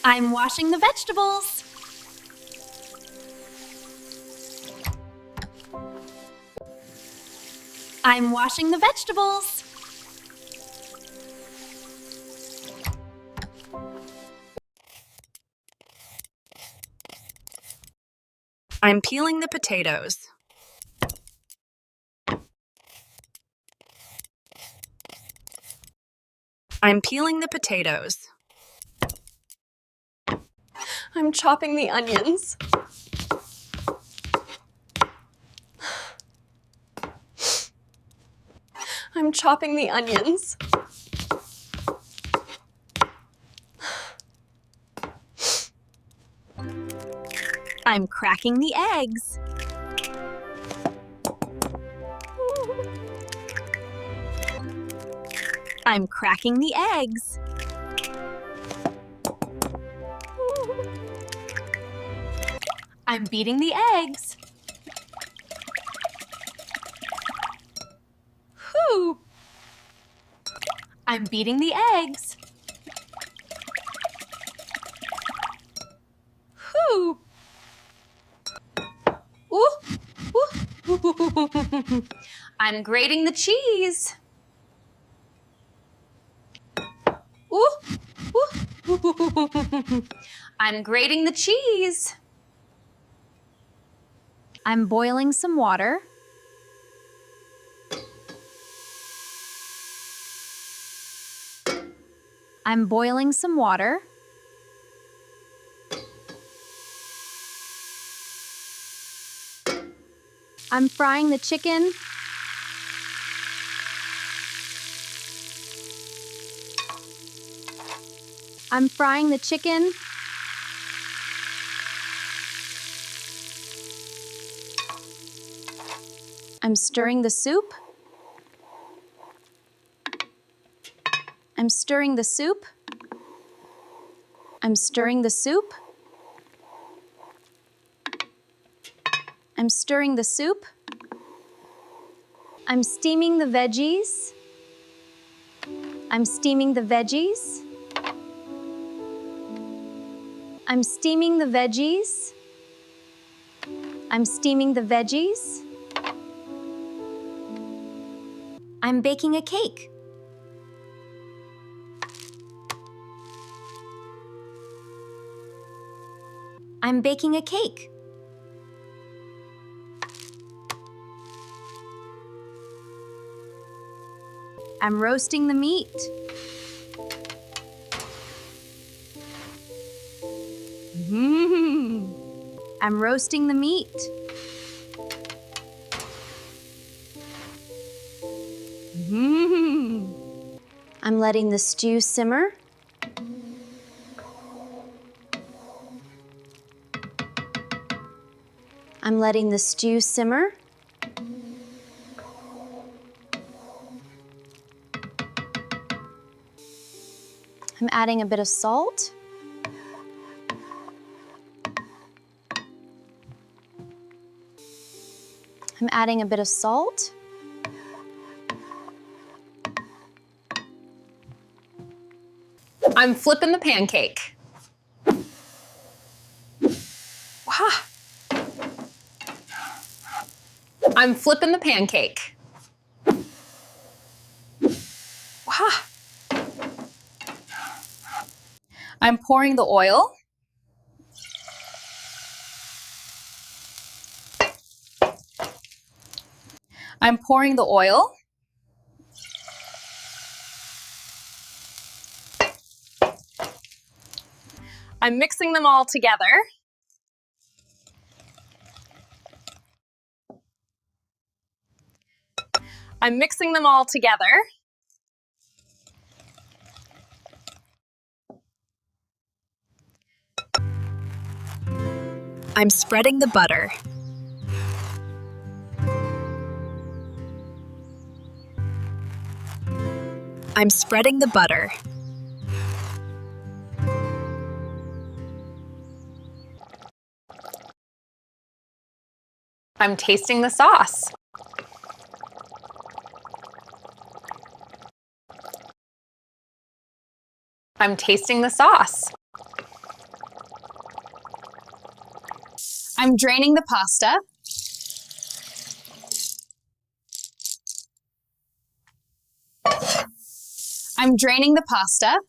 I'm washing the vegetables. I'm washing the vegetables. I'm peeling the potatoes. I'm peeling the potatoes. I'm chopping the onions. I'm chopping the onions. I'm cracking the eggs. I'm cracking the eggs. I'm beating the eggs. Whew! I'm beating the eggs. Whew! Ooh! Ooh! I'm grating the cheese. Ooh! Ooh! I'm grating the cheese. I'm boiling some water. I'm boiling some water. I'm frying the chicken. I'm frying the chicken. I'm stirring the soup. I'm stirring the soup. I'm stirring the soup. I'm stirring the soup. I'm steaming the veggies. I'm steaming the veggies. I'm steaming the veggies. I'm steaming the veggies. I'm baking a cake. I'm baking a cake. I'm roasting the meat. I'm roasting the meat. I'm letting the stew simmer. I'm letting the stew simmer. I'm adding a bit of salt. I'm adding a bit of salt. I'm flipping the pancake. Wow. I'm flipping the pancake. Wow. I'm pouring the oil. I'm pouring the oil. I'm mixing them all together. I'm mixing them all together. I'm spreading the butter. I'm spreading the butter. I'm tasting the sauce. I'm tasting the sauce. I'm draining the pasta. I'm draining the pasta.